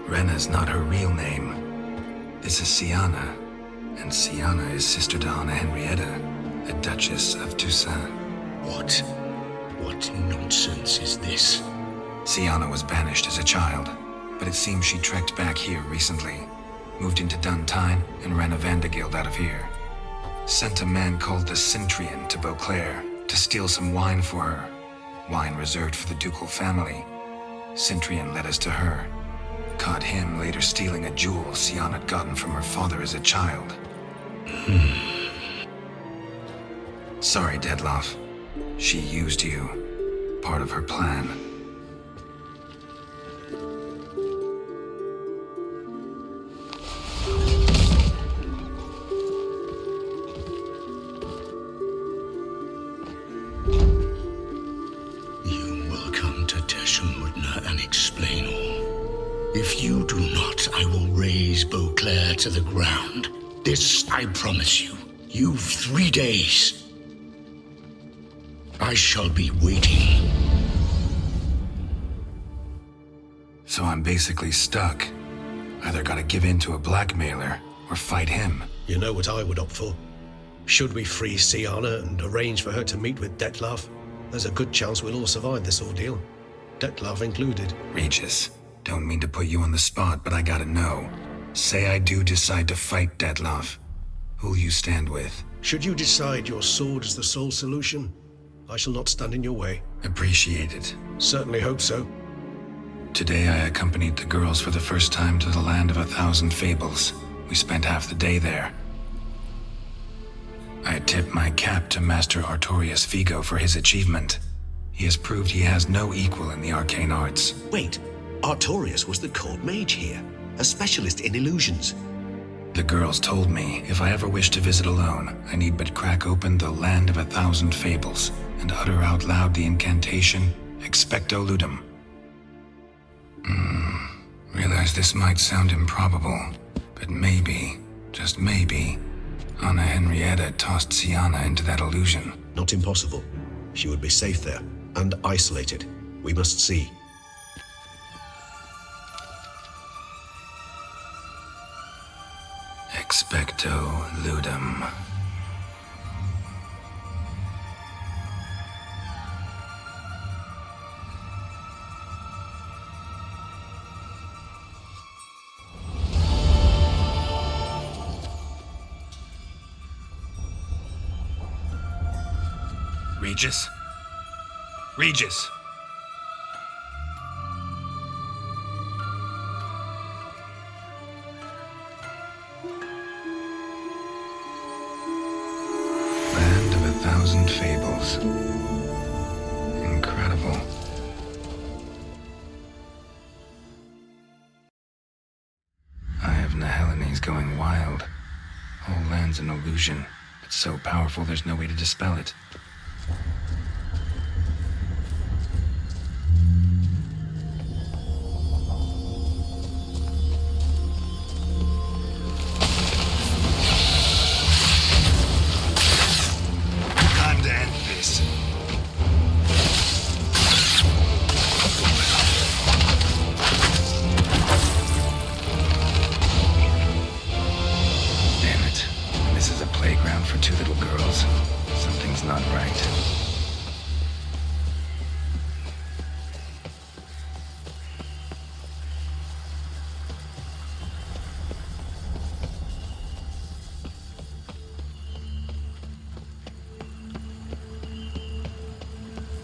Renna's not her real name. This is Syanna, and Syanna is sister to Anna Henrietta, the Duchess of Toussaint. What? What nonsense is this? Syanna was banished as a child, but it seems she trekked back here recently, moved into Duntine, and ran a Vandergild out of here. Sent a man called the Centurion to Beauclair to steal some wine for her. Wine reserved for the Ducal family. Centurion led us to her. Caught him later stealing a jewel Syanna had gotten from her father as a child. Sorry, Detlaff. She used you. Part of her plan. You will come to Tesham Mutna and explain all. If you do not, I will raze Beauclair to the ground. This I promise you. You've 3 days. I shall be waiting. So I'm basically stuck. Either gotta give in to a blackmailer, or fight him. You know what I would opt for. Should we free Syanna and arrange for her to meet with Detlaff, there's a good chance we'll all survive this ordeal. Detlaff included. Regis, don't mean to put you on the spot, but I gotta know. Say I do decide to fight Detlaff. Who'll you stand with? Should you decide your sword is the sole solution, I shall not stand in your way. Appreciate it. Certainly hope so. Today I accompanied the girls for the first time to the land of 1,000 Fables. We spent half the day there. I tip my cap to Master Artorius Vigo for his achievement. He has proved he has no equal in the arcane arts. Wait, Artorius was the court mage here, a specialist in illusions. The girls told me if I ever wish to visit alone, I need but crack open the land of 1,000 Fables and utter out loud the incantation, Expecto Ludum. Realize this might sound improbable, but maybe, just maybe, Anna Henrietta tossed Syanna into that illusion. Not impossible. She would be safe there, and isolated. We must see. Expecto Ludum. Regis? Regis! Land of 1,000 Fables. Incredible. Eye of Nehelines going wild. Whole land's an illusion. It's so powerful there's no way to dispel it. Time to end this. Damn it. This is a playground for 2 little girls. Something's not right.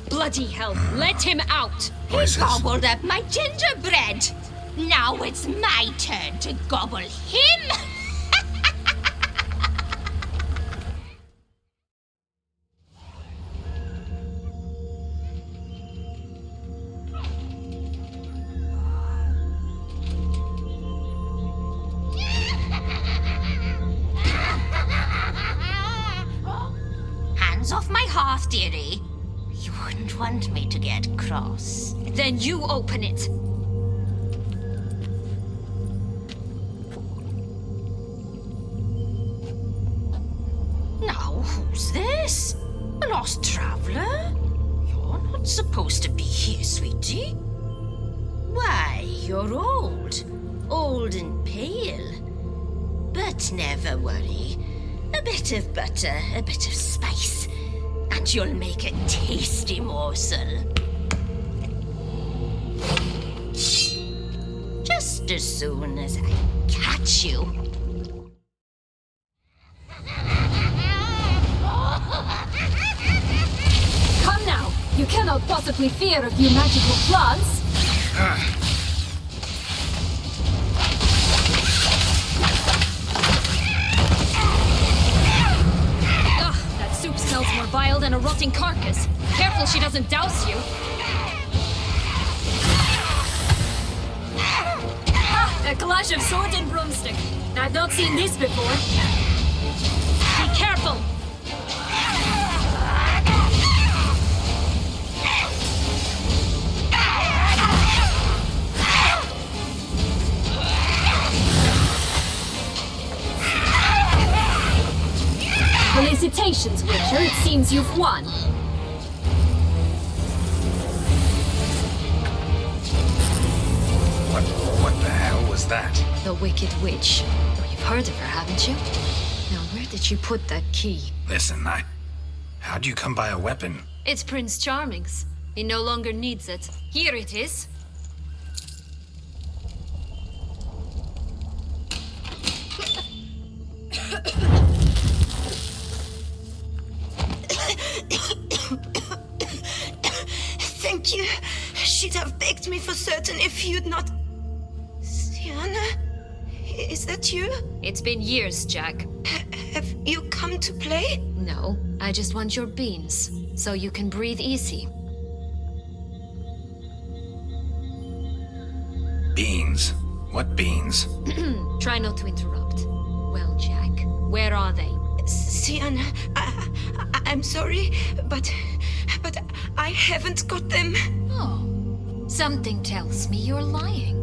Bloody hell, let him out! Voices. Gobbled up my gingerbread. Now it's my turn to gobble him. Hands off my hearth, dearie. You wouldn't want me to get cross. Then you open it. Now, who's this? A lost traveler? You're not supposed to be here, sweetie. Why, you're old. old and pale. But never worry. A bit of butter, a bit of spice, and you'll make a tasty morsel. Just as soon as I catch you. Come now! You cannot possibly fear a few magical plants! That soup smells more vile than a rotting carcass. Careful she doesn't douse you. A clash of sword and broomstick. I've not seen this before. Be careful! Felicitations, Witcher. It seems you've won. What the hell was that? The Wicked Witch. Oh, you've heard of her, haven't you? Now, where did you put that key? Listen, how'd you come by a weapon? It's Prince Charming's. He no longer needs it. Here it is. Thank you. She'd have begged me for certain if you'd not... Syanna? Is that you? It's been years, Jack. Have you come to play? No, I just want your beans, so you can breathe easy. Beans? What beans? Try not to interrupt. Well, Jack, where are they? Syanna, I'm sorry, but I haven't got them. Oh, something tells me you're lying.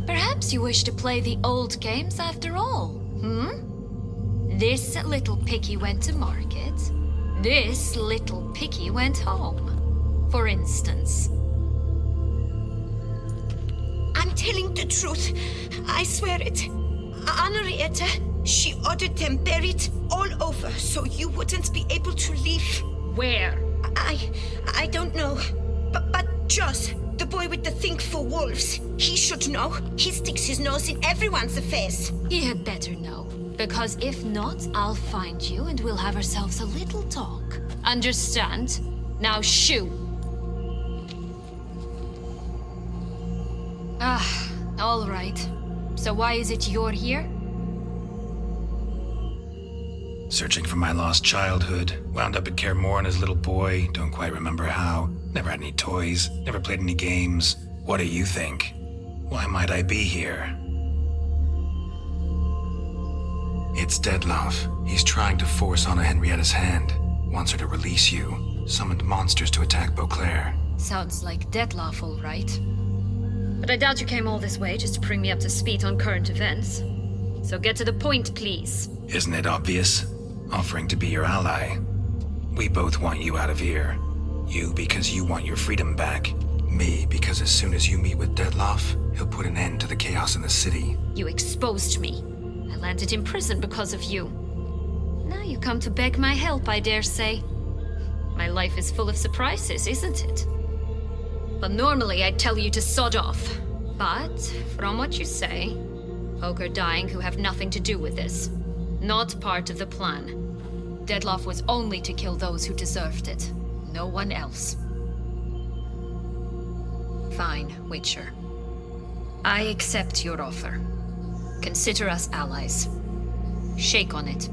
Perhaps you wish to play the old games after all, This little piggy went to market. This little piggy went home, for instance. I'm telling the truth. I swear it. Henrietta, she ordered them buried all over so you wouldn't be able to leave. Where? I don't know. But Joss, the boy with the thing for wolves, he should know. He sticks his nose in everyone's affairs. He had better know. Because if not, I'll find you and we'll have ourselves a little talk. Understand? Now shoo! All right. So why is it you're here? Searching for my lost childhood. Wound up at Kaer Morhen as a little boy. Don't quite remember how. Never had any toys. Never played any games. What do you think? Why might I be here? It's Detlaff. He's trying to force Anna Henrietta's hand. Wants her to release you. Summoned monsters to attack Beauclair. Sounds like Detlaff, all right. But I doubt you came all this way just to bring me up to speed on current events. So get to the point, please. Isn't it obvious? Offering to be your ally. We both want you out of here. You because you want your freedom back. Me because as soon as you meet with Detlaff, he'll put an end to the chaos in the city. You exposed me. I landed in prison because of you. Now you come to beg my help, I dare say. My life is full of surprises, isn't it? But normally I'd tell you to sod off. But, from what you say, folk are dying who have nothing to do with this. Not part of the plan. Detlaff was only to kill those who deserved it. No one else. Fine, Witcher. I accept your offer. Consider us allies. Shake on it.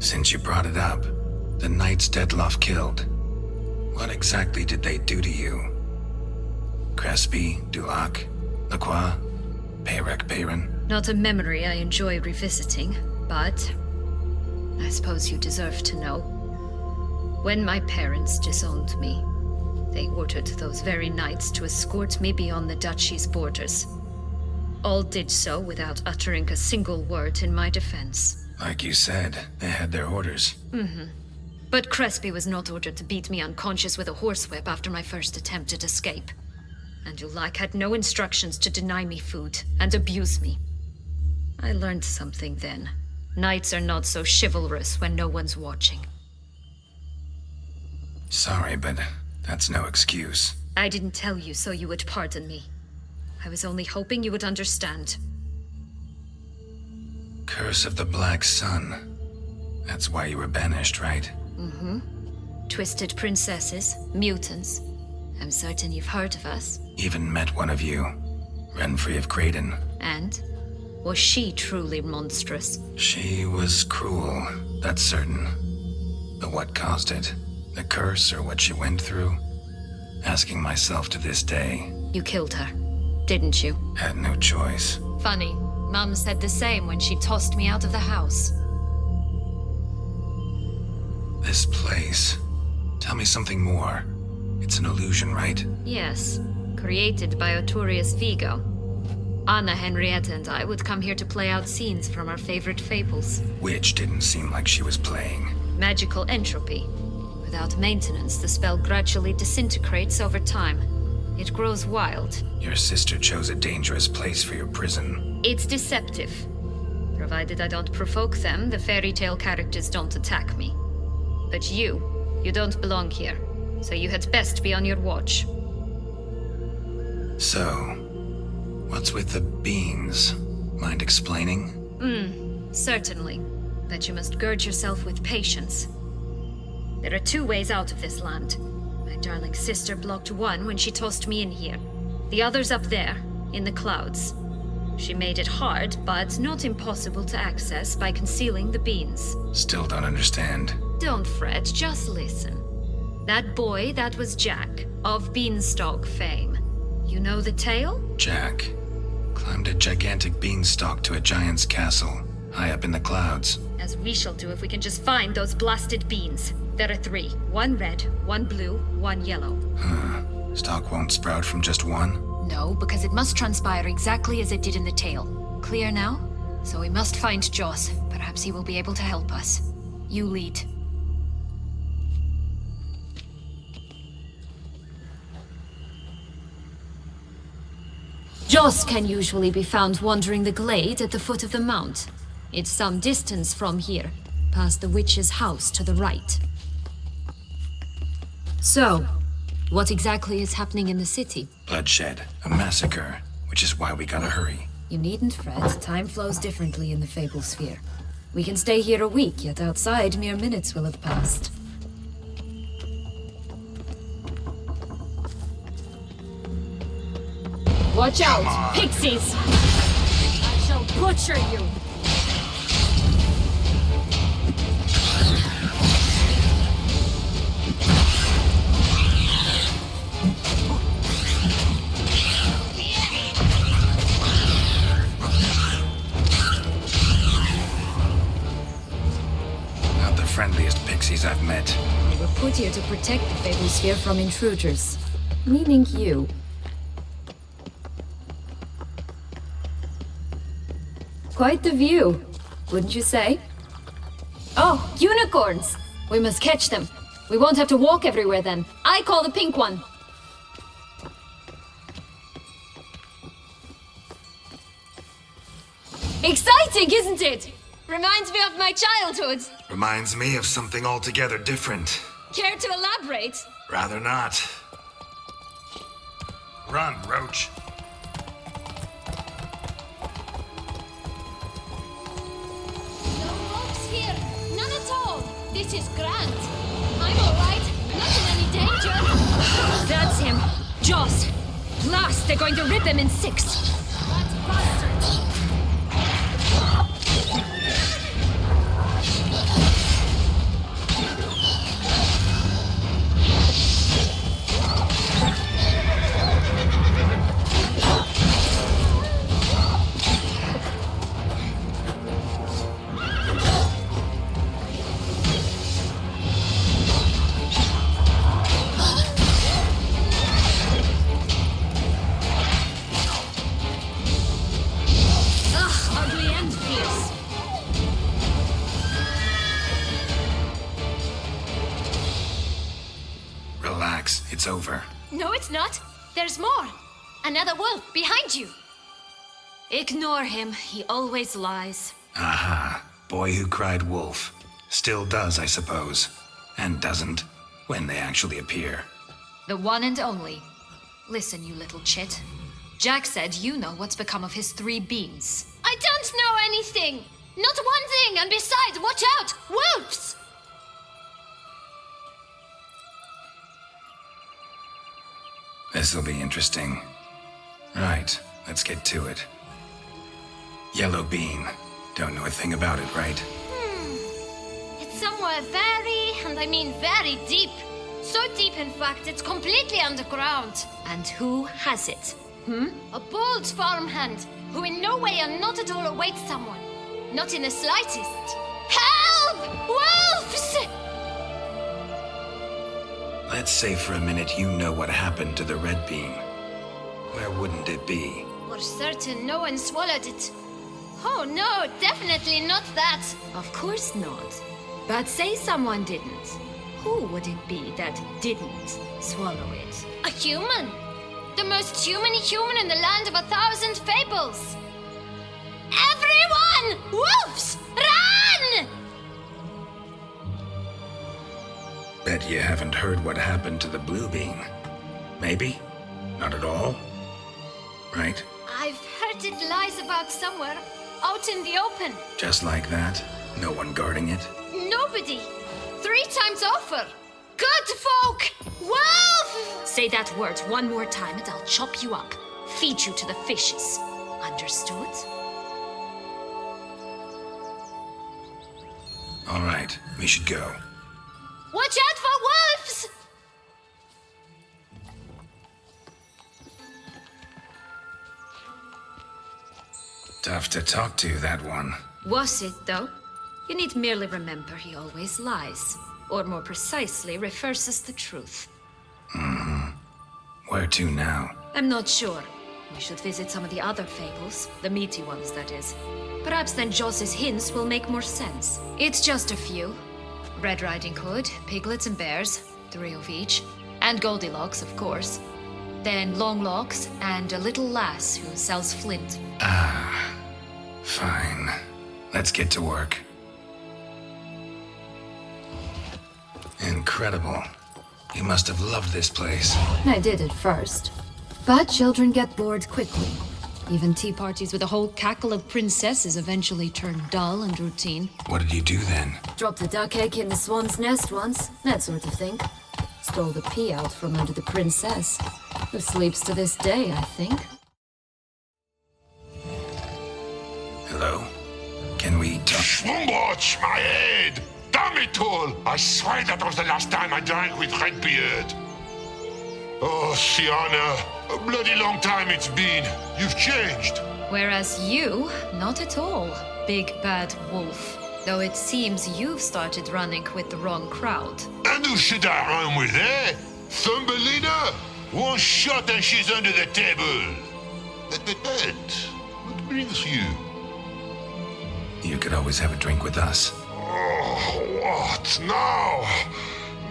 Since you brought it up, the knights Detlaff killed. What exactly did they do to you? Crespi, Ducal, Lacroix, Peyrac Peyran? Not a memory I enjoy revisiting, but I suppose you deserve to know. When my parents disowned me, they ordered those very knights to escort me beyond the duchy's borders. All did so without uttering a single word in my defense. Like you said, they had their orders. But Crespi was not ordered to beat me unconscious with a horsewhip after my first attempt at escape. And Dulac had no instructions to deny me food and abuse me. I learned something then. Knights are not so chivalrous when no one's watching. Sorry, but that's no excuse. I didn't tell you so you would pardon me. I was only hoping you would understand. Curse of the Black Sun. That's why you were banished, right? Twisted princesses, mutants. I'm certain you've heard of us. Even met one of you. Renfrey of Creighton. And? Was she truly monstrous? She was cruel, that's certain. But what caused it? The curse or what she went through? Asking myself to this day. You killed her, didn't you? Had no choice. Funny. Mum said the same when she tossed me out of the house. This place. Tell me something more. It's an illusion, right? Yes. Created by Oturius Vigo. Anna, Henrietta, and I would come here to play out scenes from our favorite fables. Which didn't seem like she was playing. Magical entropy. Without maintenance, the spell gradually disintegrates over time. It grows wild. Your sister chose a dangerous place for your prison. It's deceptive. Provided I don't provoke them, the fairy tale characters don't attack me. But you don't belong here. So you had best be on your watch. So, what's with the beans? Mind explaining? Certainly. But you must gird yourself with patience. There are 2 ways out of this land. My darling sister blocked one when she tossed me in here. The other's up there, in the clouds. She made it hard, but not impossible to access by concealing the beans. Still don't understand. Don't fret, just listen. That boy, that was Jack, of Beanstalk fame. You know the tale? Jack climbed a gigantic beanstalk to a giant's castle, high up in the clouds. As we shall do if we can just find those blasted beans. There are 3. 1 red, 1 blue, 1 yellow. Stalk won't sprout from just one? No, because it must transpire exactly as it did in the tale. Clear now? So we must find Joss. Perhaps he will be able to help us. You lead. Joss can usually be found wandering the glade at the foot of the mount. It's some distance from here, past the witch's house to the right. So, what exactly is happening in the city? Bloodshed, a massacre, which is why we gotta hurry. You needn't fret. Time flows differently in the Fable Sphere. We can stay here a week, yet outside mere minutes will have passed. Watch out! Pixies! I shall butcher you! Not the friendliest pixies I've met. They were put here to protect the Fable Sphere from intruders. Meaning you. Quite the view, wouldn't you say? Oh, unicorns! We must catch them. We won't have to walk everywhere then. I call the pink one. Exciting, isn't it? Reminds me of my childhood. Reminds me of something altogether different. Care to elaborate? Rather not. Run, Roach. No rocks here. None at all. This is grand. I'm all right. Not in any danger. That's him. Joss. Blast, they're going to rip him in 6. That bastard. it's over. No, it's not. There's more. Another wolf behind you. Ignore him. He always lies. Aha. Boy who cried wolf. Still does, I suppose. And doesn't, when they actually appear. The one and only. Listen, you little chit. Jack said you know what's become of his 3 beans. I don't know anything! Not one thing, and besides, watch out! Wolves! This'll be interesting. Right, let's get to it. Yellow bean. Don't know a thing about it, right? It's somewhere very, and I mean very deep. So deep, in fact, it's completely underground. And who has it? A bold farmhand, who in no way and not at all awaits someone. Not in the slightest. Help! Wolves! Let's say for a minute you know what happened to the red bean. Where wouldn't it be? For certain no one swallowed it. Oh no, definitely not that. Of course not. But say someone didn't. Who would it be that didn't swallow it? A human. The most human-y human in the land of 1,000 fables. Everyone! Wolves! Run! Bet you haven't heard what happened to the blue bean. Maybe? Not at all? Right? I've heard it lies about somewhere, out in the open. Just like that? No one guarding it? Nobody. 3 times over. Good folk! Wolf! Say that word one more time and I'll chop you up. Feed you to the fishes. Understood? All right, we should go. Watch out for wolves! Tough to talk to, that one. Was it, though? You need merely remember he always lies. Or more precisely, reverses the truth. Where to now? I'm not sure. We should visit some of the other fables. The meaty ones, that is. Perhaps then Joss's hints will make more sense. It's just a few. Red Riding Hood, piglets and bears, 3 of each. And Goldilocks, of course. Then Longlocks, and a little lass who sells flint. Fine. Let's get to work. Incredible. You must have loved this place. I did at first. But children get bored quickly. Even tea parties with a whole cackle of princesses eventually turn dull and routine. What did you do then? Dropped a duck egg in the swan's nest once, that sort of thing. Stole the pea out from under the princess, who sleeps to this day, I think. Hello? Can we talk? Watch my head! Damn it all! I swear that was the last time I drank with Redbeard. Oh, Syanna, a bloody long time it's been. You've changed. Whereas you, not at all, big bad wolf. Though it seems you've started running with the wrong crowd. And who should I run with, eh? Thumbelina? One shot and she's under the table. But, what brings you? You could always have a drink with us. Oh, what now?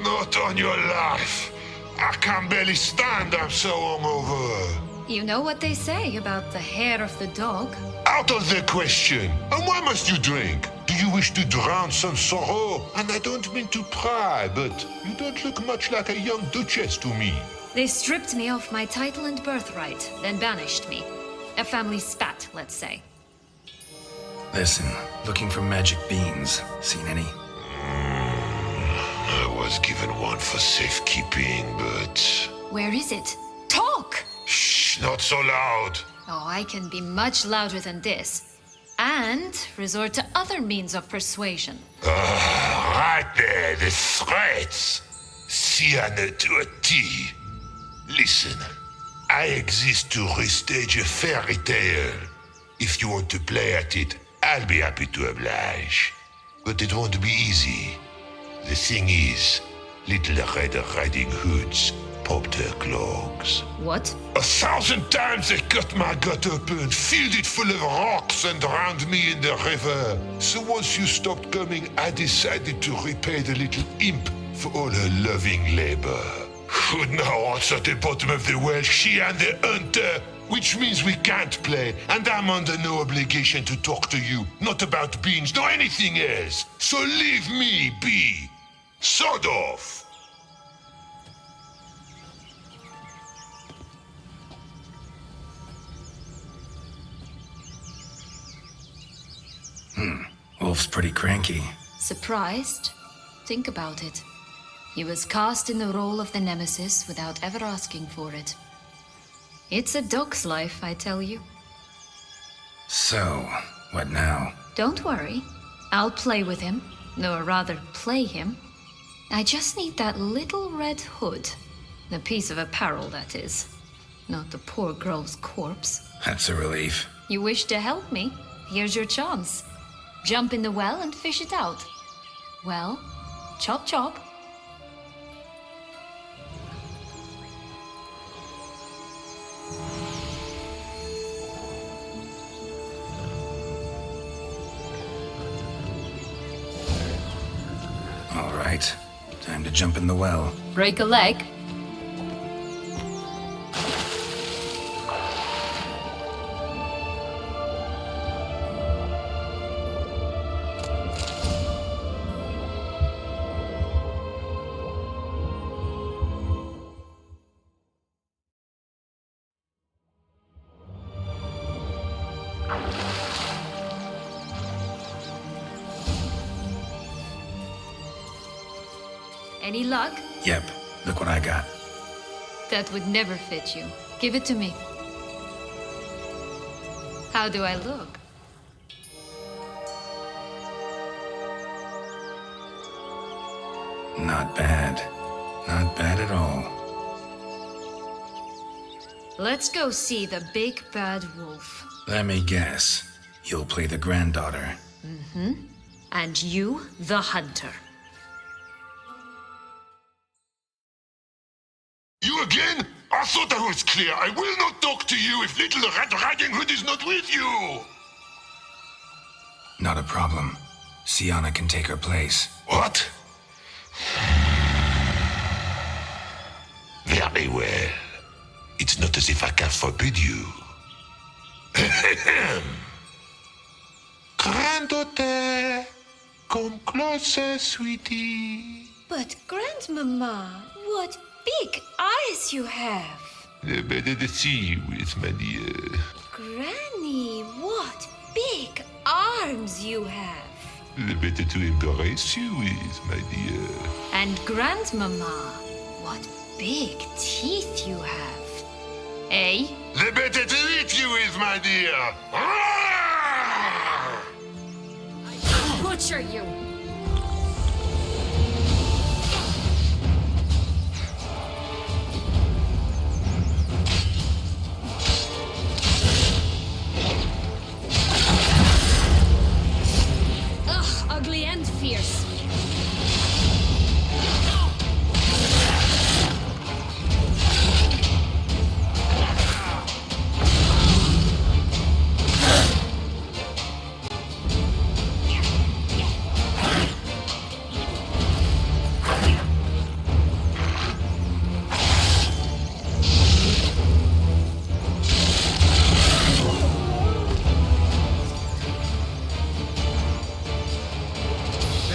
Not on your life. I can barely stand, I'm so hungover. You know what they say about the hair of the dog? Out of the question. And why must you drink? Do you wish to drown some sorrow? And I don't mean to pry, but you don't look much like a young duchess to me. They stripped me of my title and birthright, then banished me. A family spat, let's say. Listen, looking for magic beans. Seen any? I was given one for safekeeping, but... Where is it? Talk! Shh, not so loud. Oh, I can be much louder than this. And resort to other means of persuasion. Right there, the threats. Syanna to a T. Listen, I exist to restage a fairy tale. If you want to play at it, I'll be happy to oblige. But it won't be easy. The thing is, little Red Riding Hoods popped her clogs. What? 1,000 times they cut my gut open, filled it full of rocks and drowned me in the river. So once you stopped coming, I decided to repay the little imp for all her loving labor. Now it's at the bottom of the well, she and the hunter, which means we can't play, and I'm under no obligation to talk to you, not about beans, nor anything else. So leave me be. Sod off. Wolf's pretty cranky. Surprised? Think about it. He was cast in the role of the Nemesis without ever asking for it. It's a dog's life, I tell you. So, what now? Don't worry. I'll play with him. Or rather, play him. I just need that little red hood. The piece of apparel, that is. Not the poor girl's corpse. That's a relief. You wish to help me? Here's your chance. Jump in the well and fish it out. Well, chop chop. All right. Time to jump in the well. Break a leg? Any luck? Yep. Look what I got. That would never fit you. Give it to me. How do I look? Not bad. Not bad at all. Let's go see the big bad wolf. Let me guess. You'll play the granddaughter. And you, the hunter. You again? I thought I was clear. I will not talk to you if little Red Riding Hood is not with you. Not a problem. Syanna can take her place. What? Very well. It's not as if I can forbid you. Granddaughter, come closer, sweetie. But Grandmama, what big eyes you have. The better to see you with, my dear. Granny, what big arms you have. The better to embrace you with, my dear. And Grandmama, what big teeth you have. Eh? The better to eat you with, my dear. Butcher you! Ugh, ugly and fierce.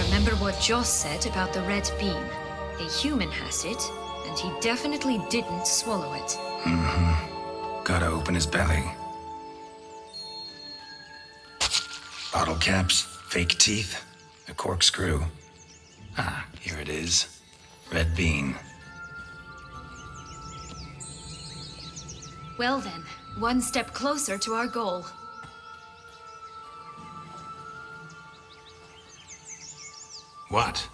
Remember what Joss said about the red bean? A human has it, and he definitely didn't swallow it. Gotta open his belly. Bottle caps, fake teeth, a corkscrew. Ah, here it is. Red bean. Well then, one step closer to our goal. What?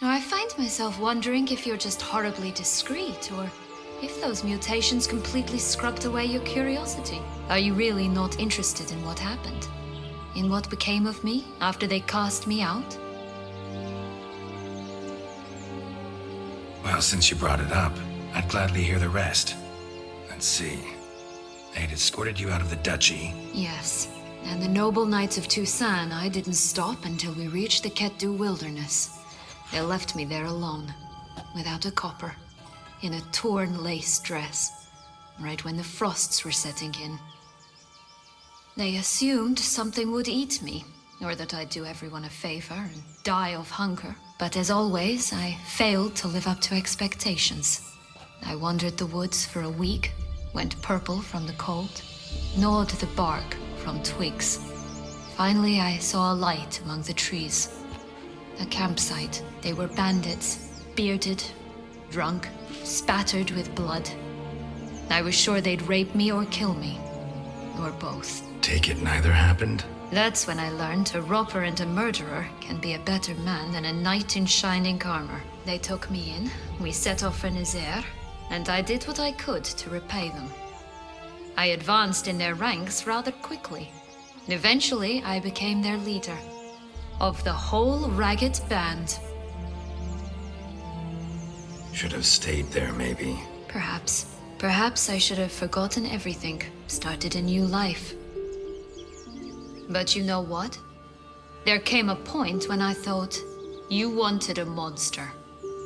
Now, I find myself wondering if you're just horribly discreet, or if those mutations completely scrubbed away your curiosity. Are you really not interested in what happened? In what became of me after they cast me out? Well, since you brought it up, I'd gladly hear the rest. Let's see. They'd escorted you out of the duchy. Yes. And the noble knights of Toussaint, I didn't stop until we reached the Ketdu wilderness. They left me there alone. without a copper, in a torn lace dress, right when the frosts were setting in. They assumed something would eat me, or that I'd do everyone a favor and die of hunger. But as always, I failed to live up to expectations. I wandered the woods for a week, went purple from the cold, gnawed the bark from twigs. Finally, I saw a light among the trees. A campsite. They were bandits, bearded, drunk, spattered with blood. I was sure they'd rape me or kill me, or both. Take it neither happened? That's when I learned a robber and a murderer can be a better man than a knight in shining armor. They took me in, we set off for Nazaire, and I did what I could to repay them. I advanced in their ranks rather quickly. Eventually, I became their leader. Of the whole ragged band. Should have stayed there, maybe. Perhaps. Perhaps I should have forgotten everything, started a new life. But you know what? There came a point when I thought, you wanted a monster.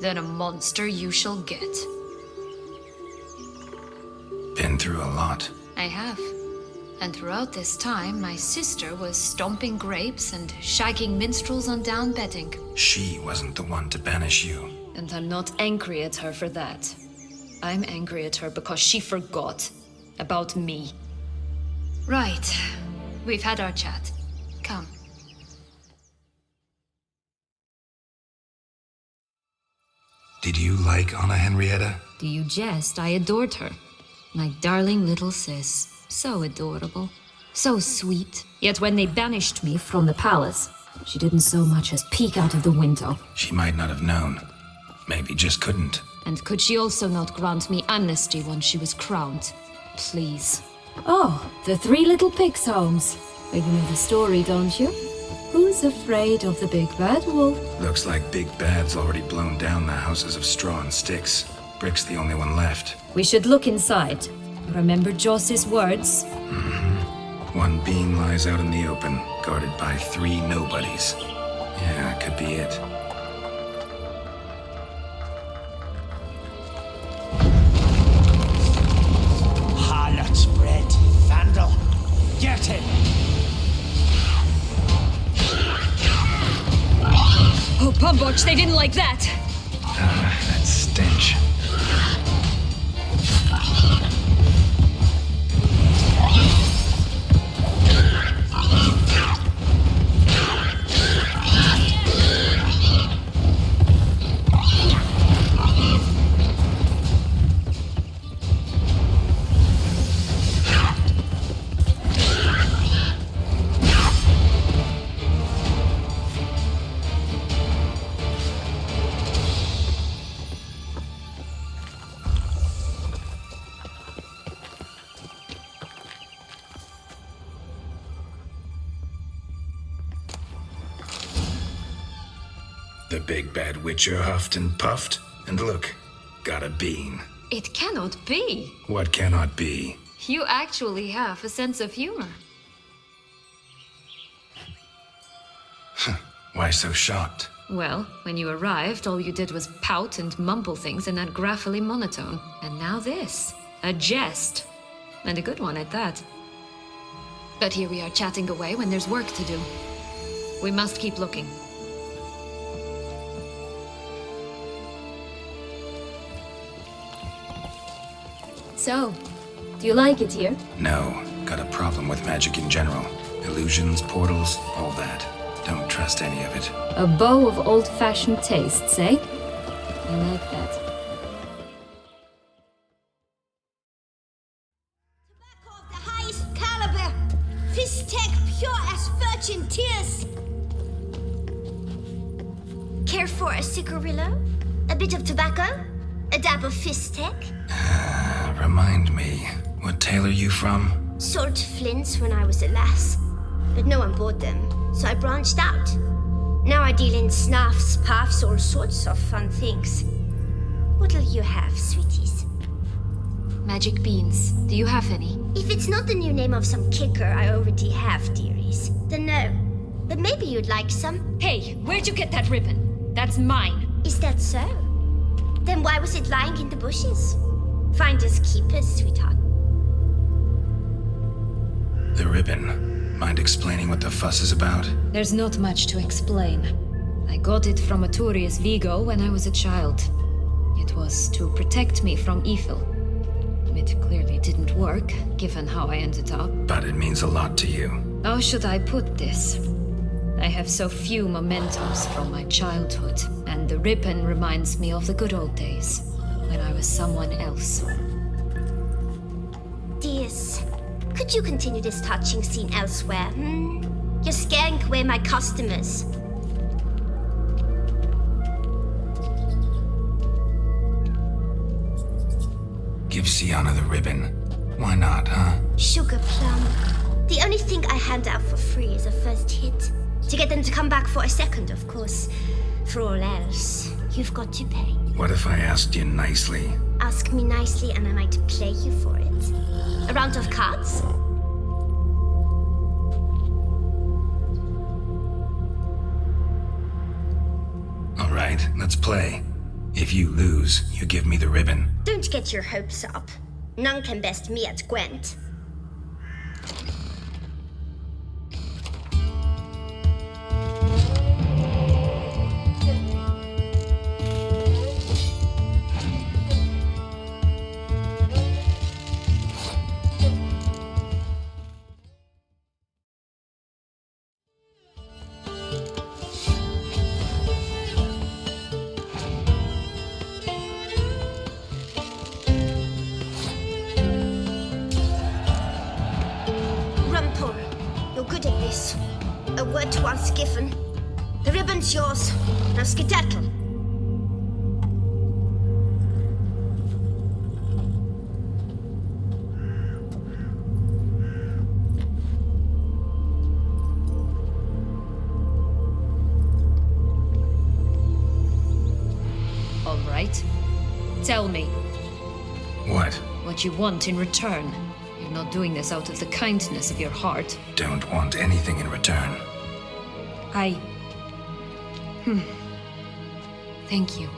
Then a monster you shall get. Been through a lot. I have. And throughout this time, my sister was stomping grapes and shagging minstrels on down bedding. She wasn't the one to banish you. And I'm not angry at her for that. I'm angry at her because she forgot about me. Right. We've had our chat. Come. Did you like Anna Henrietta? Do you jest? I adored her. My darling little sis. So adorable. So sweet. Yet when they banished me from the palace, she didn't so much as peek out of the window. She might not have known. Maybe just couldn't. And could she also not grant me amnesty once she was crowned? Please. Oh, the three little pigs' homes. You know the story, don't you? Who's afraid of the big bad wolf? Looks like Big Bad's already blown down the houses of straw and sticks. Brick's the only one left. We should look inside. Remember Joss's words? One being lies out in the open, guarded by 3 nobodies. Yeah, could be it. Harlot's bread, Vandal. Get him! Oh, Bumboch, they didn't like that! That stench. The big bad witcher huffed and puffed, and look, got a bean. It cannot be. What cannot be? You actually have a sense of humor. Why so shocked? Well, when you arrived, all you did was pout and mumble things in that graphily monotone. And now this. A jest. And a good one at that. But here we are chatting away when there's work to do. We must keep looking. So, do you like it here? No, got a problem with magic in general. Illusions, portals, all that. Don't trust any of it. A bow of old-fashioned tastes, eh? I like that. Tobacco of the highest caliber. Fist tech pure as virgin tears. Care for a cigarillo? A bit of tobacco? A dab of fist tech? Remind me, what tale are you from? Sold flints when I was a lass, but no one bought them, so I branched out. Now I deal in snuffs, puffs, all sorts of fun things. What'll you have, sweeties? Magic beans. Do you have any? If it's not the new name of some kicker I already have, dearies, then no. But maybe you'd like some. Hey, where'd you get that ribbon? That's mine. Is that so? Then why was it lying in the bushes? Finders keepers, sweetheart. The ribbon. Mind explaining what the fuss is about? There's not much to explain. I got it from Aturius Vigo when I was a child. It was to protect me from evil. It clearly didn't work, given how I ended up. But it means a lot to you. How should I put this? I have so few mementos from my childhood, and the ribbon reminds me of the good old days, when I was someone else. Dears, could you continue this touching scene elsewhere? You're scaring away my customers. Give Syanna the ribbon. Why not, huh? Sugar plum. The only thing I hand out for free is a first hit. To get them to come back for a second, of course. For all else, you've got to pay. What if I asked you nicely? Ask me nicely and I might play you for it. A round of cards? All right, let's play. If you lose, you give me the ribbon. Don't get your hopes up. None can best me at Gwent. A word once given. The ribbon's yours. Now skedaddle. All right. Tell me. What? What you want in return. You're not doing this out of the kindness of your heart. Don't want anything in return. Thank you.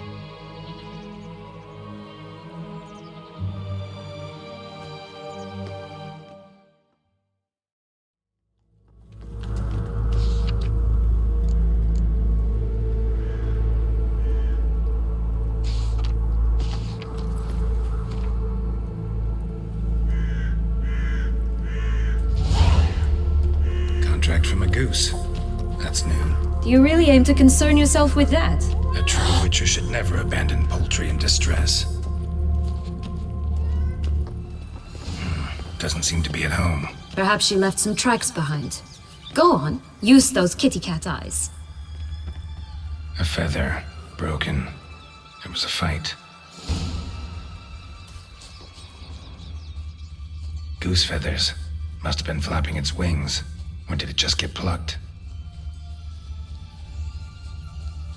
Contract from a goose. That's new. Do you really aim to concern yourself with that? A true witcher should never abandon poultry in distress. Doesn't seem to be at home. Perhaps she left some tracks behind. Go on, use those kitty cat eyes. A feather. Broken. There was a fight. Goose feathers. Must have been flapping its wings. Or did it just get plucked?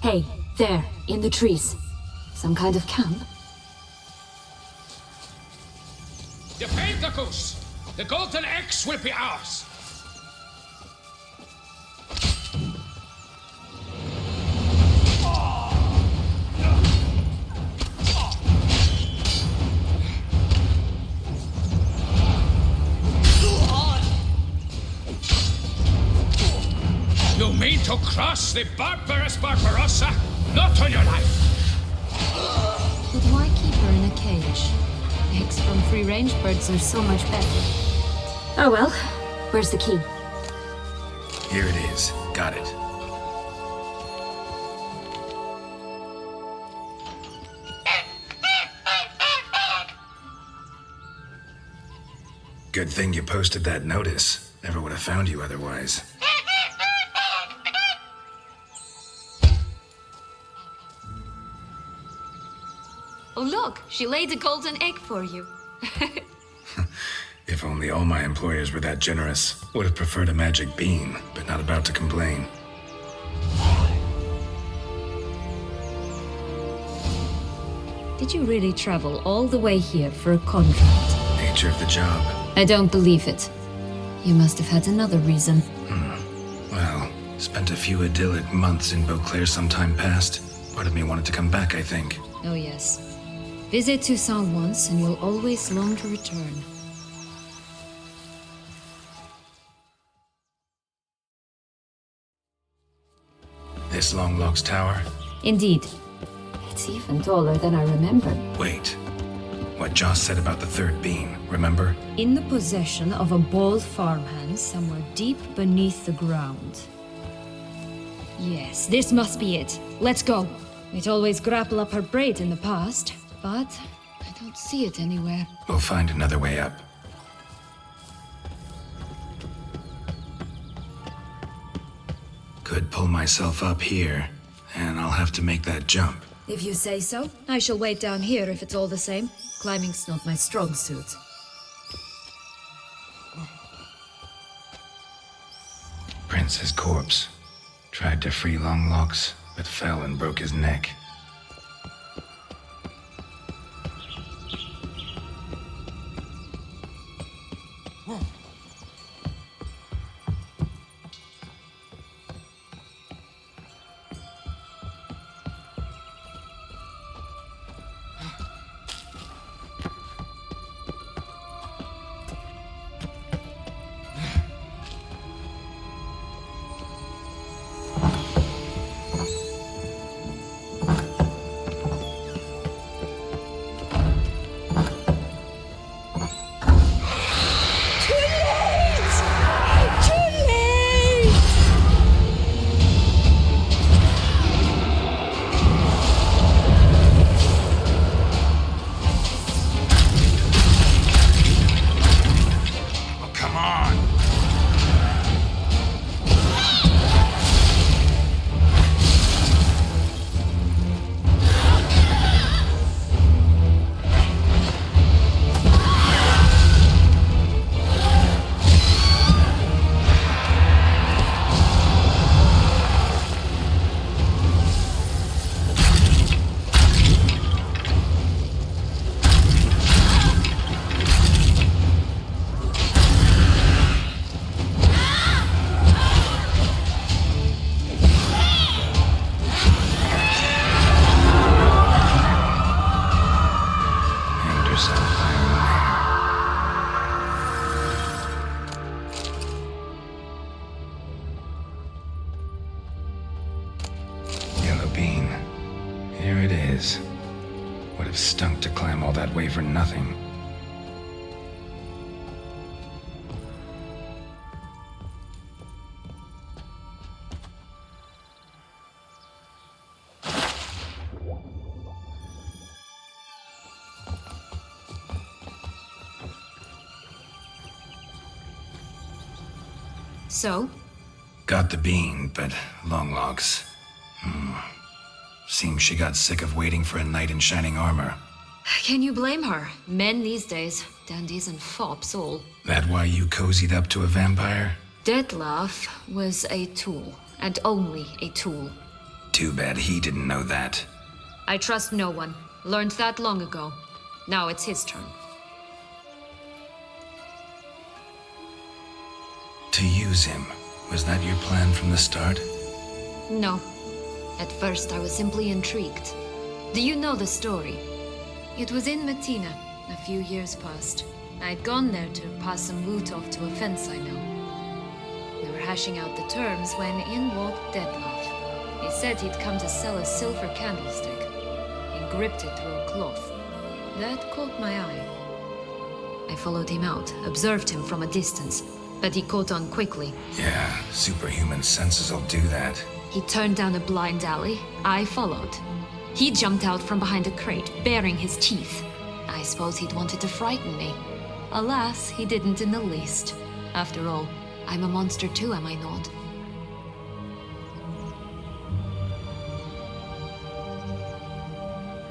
Hey, there, in the trees. Some kind of camp? Defend the goose! The golden eggs will be ours! You mean to cross the barbarous Barbarossa? Not on your life! But why keep her in a cage? Eggs from free-range birds are so much better. Oh well, where's the key? Here it is. Got it. Good thing you posted that notice. Never would have found you otherwise. Oh look, she laid a golden egg for you. If only all my employers were that generous. Would have preferred a magic bean, but not about to complain. Did you really travel all the way here for a contract? Nature of the job. I don't believe it. You must have had another reason. Well, spent a few idyllic months in Beauclair some time past. Part of me wanted to come back, I think. Oh yes. Visit Toussaint once and you'll always long to return. This Longlock's tower? Indeed. It's even taller than I remember. Wait. What Joss said about the third beam, remember? In the possession of a bald farmhand somewhere deep beneath the ground. Yes, this must be it. Let's go. We'd always grapple up her braid in the past, but I don't see it anywhere. We'll find another way up. Could pull myself up here, and I'll have to make that jump. If you say so. I shall wait down here if it's all the same. Climbing's not my strong suit. Prince's corpse. Tried to free Longlocks, but fell and broke his neck. Here it is. Would have stunk to climb all that way for nothing. So? Got the bean, but Longlocks. Seems she got sick of waiting for a knight in shining armor. Can you blame her? Men these days, dandies and fops all. That why you cozied up to a vampire? Detlaff was a tool, and only a tool. Too bad he didn't know that. I trust no one. Learned that long ago. Now it's his turn. To use him, was that your plan from the start? No. At first I was simply intrigued. Do you know the story? It was in Mettina, a few years past. I'd gone there to pass some loot off to a fence I know. We were hashing out the terms when in walked Detlaff. He said he'd come to sell a silver candlestick. He gripped it through a cloth. That caught my eye. I followed him out, observed him from a distance, but he caught on quickly. Yeah, superhuman senses will do that. He turned down a blind alley. I followed. He jumped out from behind a crate, baring his teeth. I suppose he'd wanted to frighten me. Alas, he didn't in the least. After all, I'm a monster too, am I not?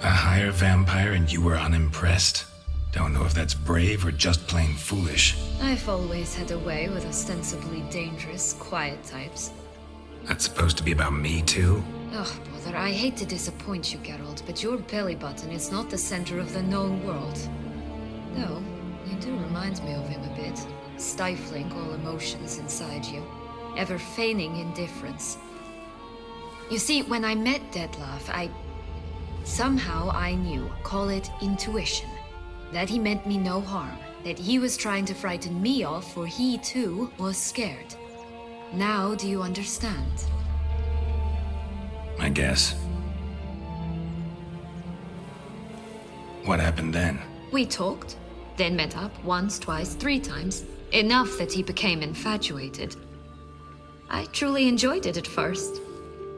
A higher vampire and you were unimpressed? Don't know if that's brave or just plain foolish. I've always had a way with ostensibly dangerous, quiet types. That's supposed to be about me too? Oh, bother, I hate to disappoint you, Geralt, but your belly button is not the center of the known world. Though, you do remind me of him a bit. Stifling all emotions inside you. Ever feigning indifference. You see, when I met Detlaff, Somehow I knew, call it intuition, that he meant me no harm, that he was trying to frighten me off, for he too was scared. Now do you understand? I guess. What happened then? We talked, then met up once, twice, 3 times, enough that he became infatuated. I truly enjoyed it at first,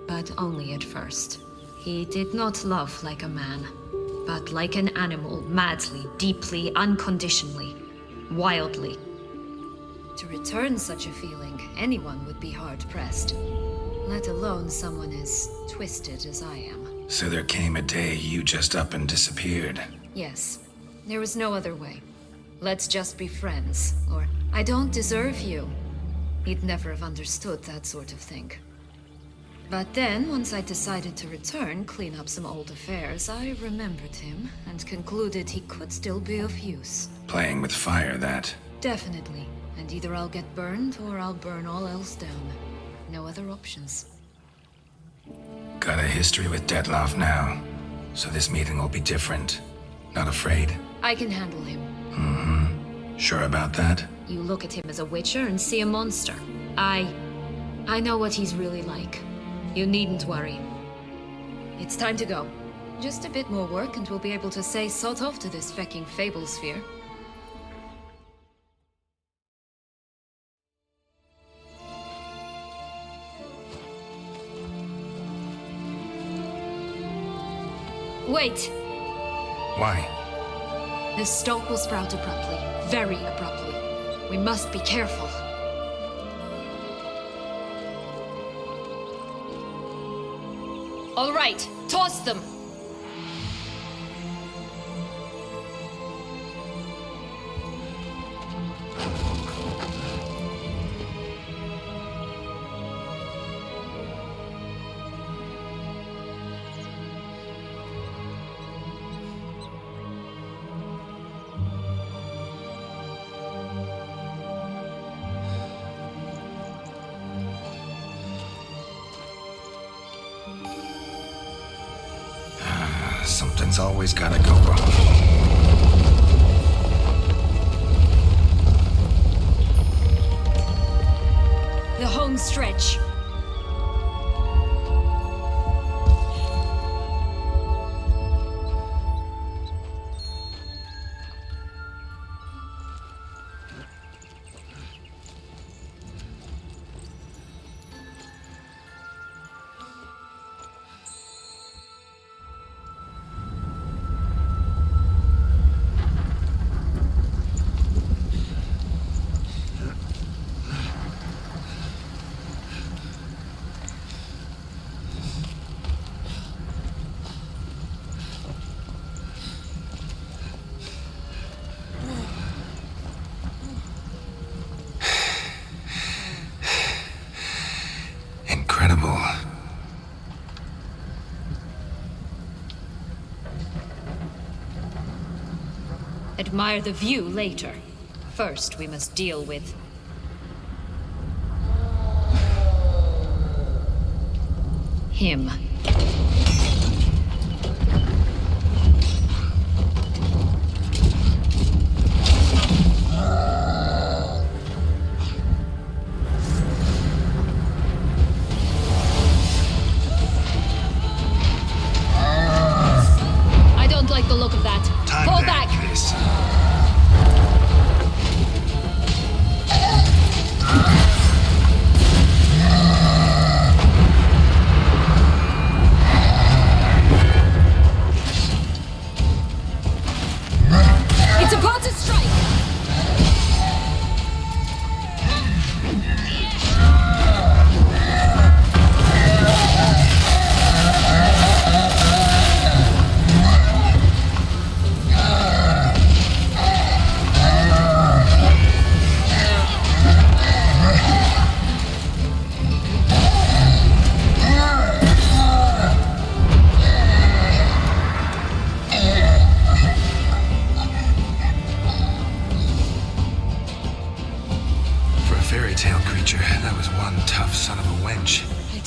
but only at first. He did not love like a man, but like an animal, madly, deeply, unconditionally, wildly. To return such a feeling, anyone would be hard-pressed, let alone someone as twisted as I am. So there came a day you just up and disappeared. Yes, there was no other way. Let's just be friends, or I don't deserve you. He'd never have understood that sort of thing. But then, once I decided to return, clean up some old affairs, I remembered him and concluded he could still be of use. Playing with fire, that. Definitely. And either I'll get burned or I'll burn all else down. No other options. Got a history with Detlaff now, so this meeting will be different. Not afraid? I can handle him. Mm-hmm. Sure about that? You look at him as a witcher and see a monster. I know what he's really like. You needn't worry. It's time to go. Just a bit more work and we'll be able to say sod off to this fecking fable sphere. Wait! Why? The stalk will sprout abruptly. Very abruptly. We must be careful. All right, toss them! Something's always gotta go wrong. The home stretch. Incredible. Admire the view later. First, we must deal with... him. I don't like the look of that. Time Fall back, back! Triss.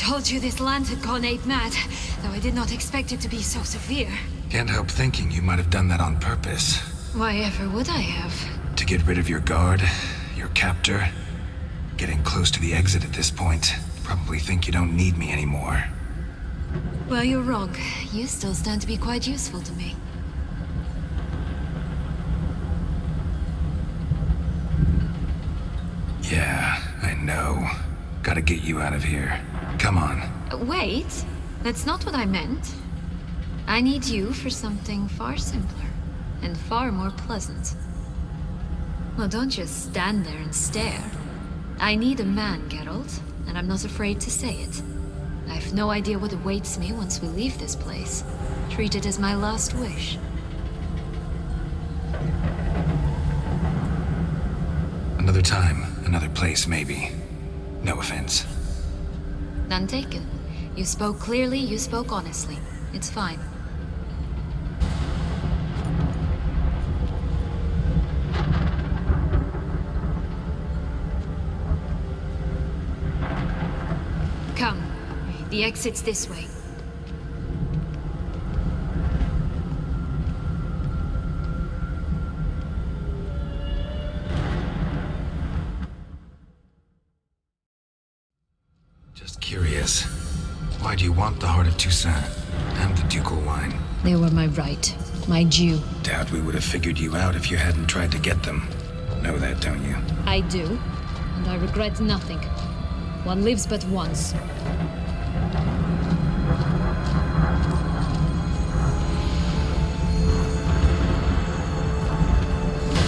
told you this land had gone ape mad, though I did not expect it to be so severe. Can't help thinking you might have done that on purpose. Why ever would I have? To get rid of your guard, your captor. Getting close to the exit at this point. Probably think you don't need me anymore. Well, you're wrong. You still stand to be quite useful to me. Yeah, I know. Gotta get you out of here. Come on. Wait, that's not what I meant. I need you for something far simpler and far more pleasant. Well, don't just stand there and stare. I need a man, Geralt, and I'm not afraid to say it. I have no idea what awaits me once we leave this place. Treat it as my last wish. Another time, another place, maybe. No offense. None taken. You spoke clearly, you spoke honestly. It's fine. Come. The exit's this way. Just curious. Why do you want the heart of Toussaint and the Ducal wine? They were my right. My due. Doubt we would have figured you out if you hadn't tried to get them. Know that, don't you? I do, and I regret nothing. One lives but once.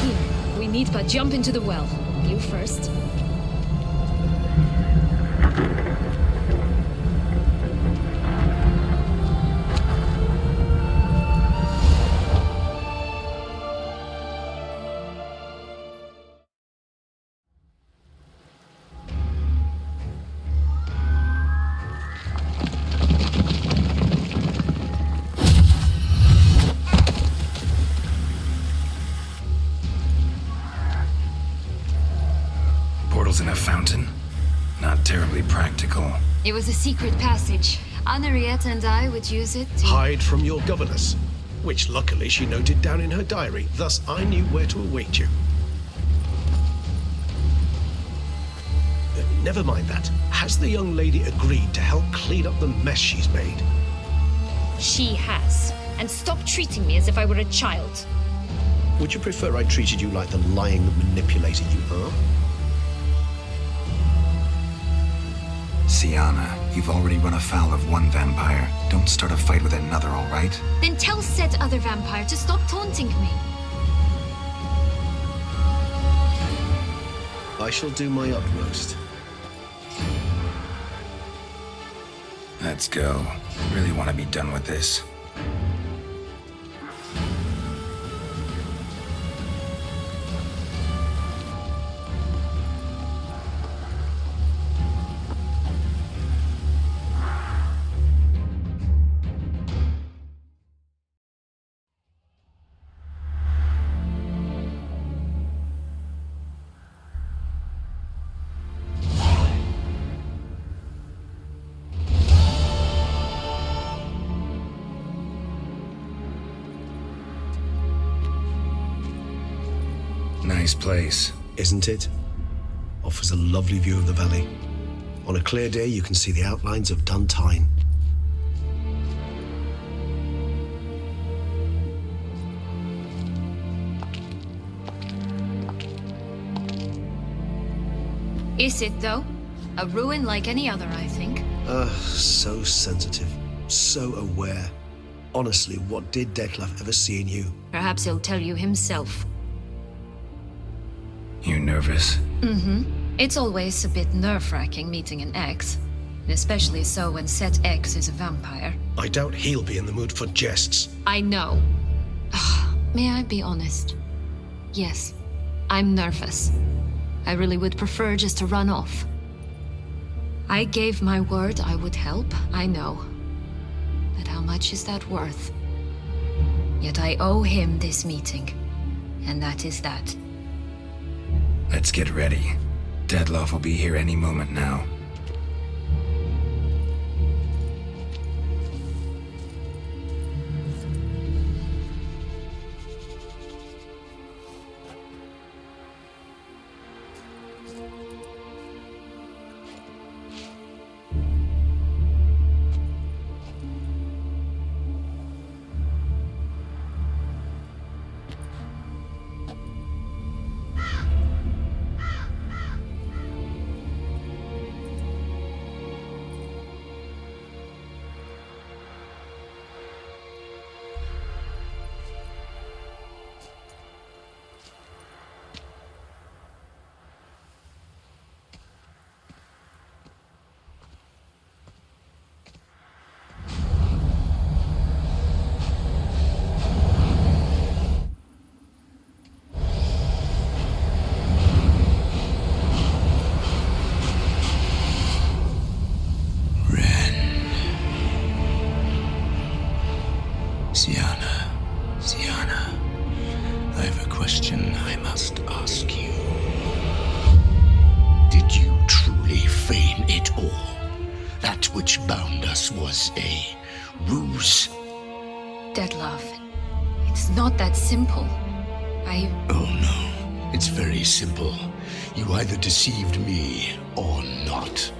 Here, we need but jump into the well. You first. In a fountain? Not terribly practical. It was a secret passage. Henriette and I would use it to... Hide from your governess, which luckily she noted down in her diary. Thus, I knew where to await you. Never mind that. Has the young lady agreed to help clean up the mess she's made? She has. And stop treating me as if I were a child. Would you prefer I treated you like the lying manipulator you are? Syanna, you've already run afoul of one vampire. Don't start a fight with another, all right? Then tell said other vampire to stop taunting me. I shall do my utmost. Let's go. Really want to be done with this. Nice place. Isn't it? Offers a lovely view of the valley. On a clear day, you can see the outlines of Duntine. Is it, though? A ruin like any other, I think. So sensitive. So aware. Honestly, what did Detlaff ever see in you? Perhaps he'll tell you himself. You nervous? It's always a bit nerve-wracking meeting an ex. And especially so when said ex is a vampire. I doubt he'll be in the mood for jests. I know. May I be honest? Yes, I'm nervous. I really would prefer just to run off. I gave my word I would help, I know. But how much is that worth? Yet I owe him this meeting. And that is that. Let's get ready. Detlaff will be here any moment now. That which bound us was a ruse. Detlaff, it's not that simple. Oh no, it's very simple. You either deceived me or not.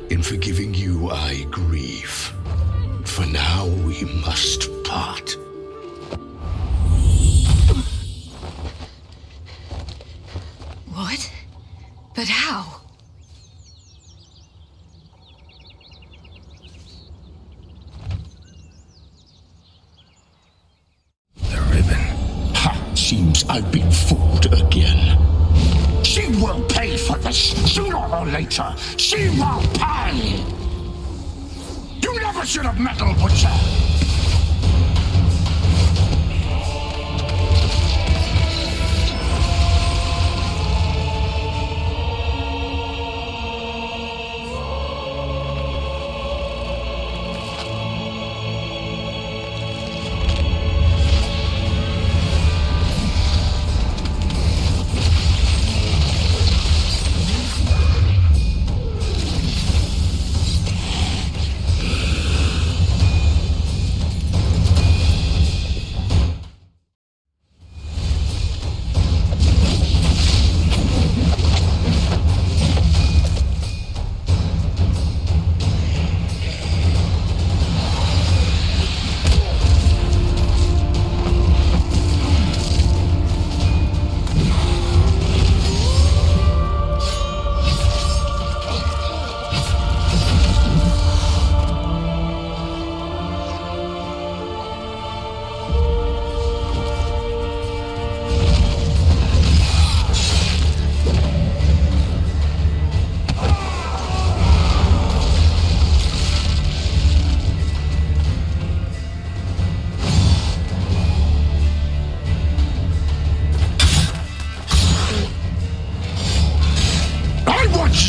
In forgiving you, I grieve. For now, we must part. What? But how? The ribbon. Ha! Seems I've been fooled again. She will pay for this, sooner or later. She will pay! You never should have meddled with her!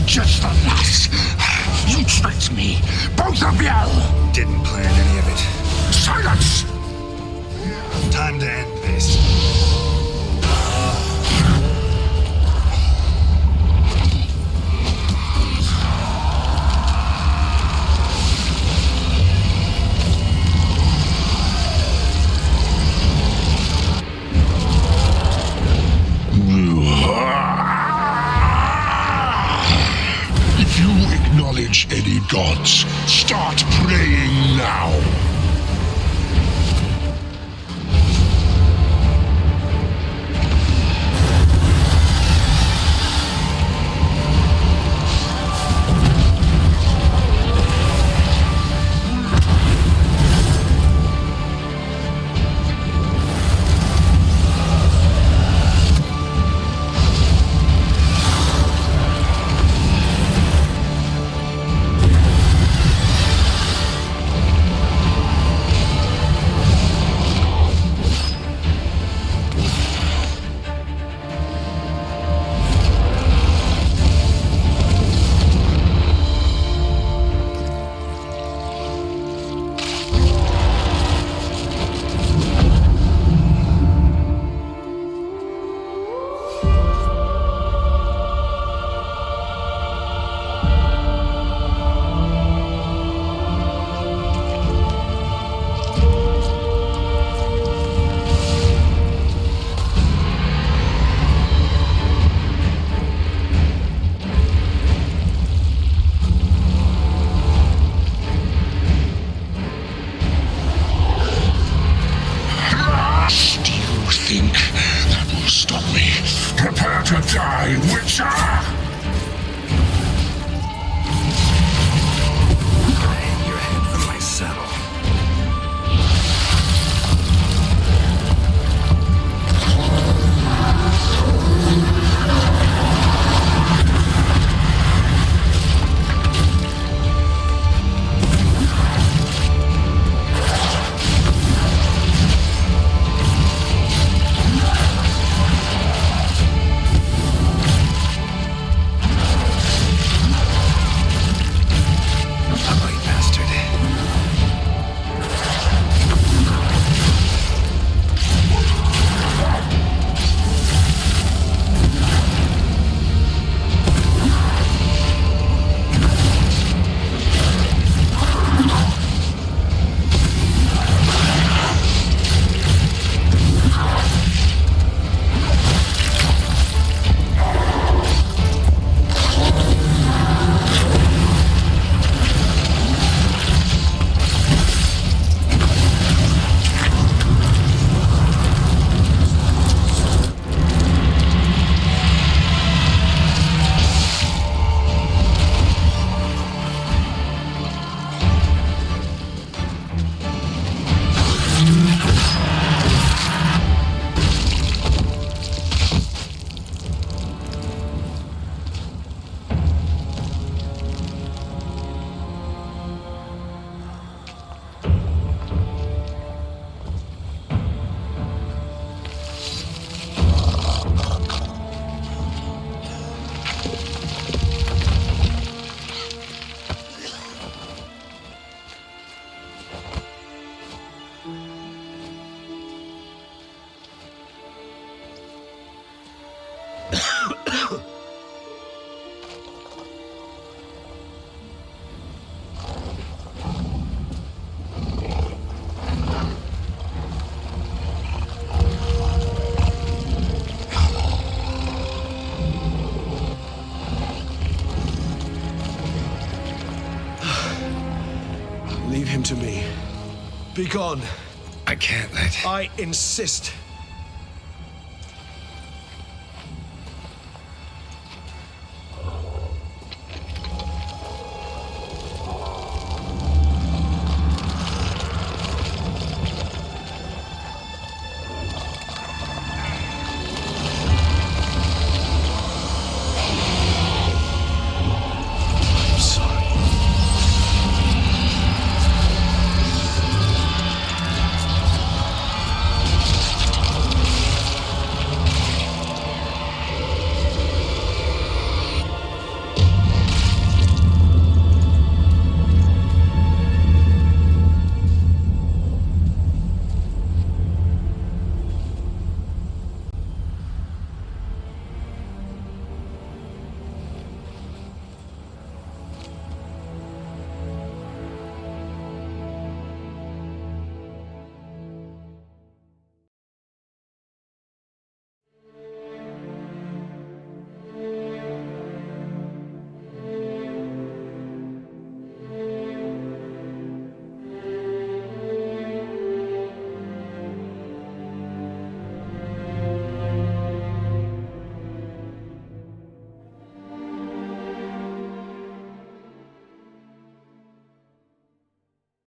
Just the last. You tricked me, both of you! Didn't plan any of it. Silence! Time to end this. If you acknowledge any gods, start praying now. Leave him to me. Be gone. I can't let... I insist.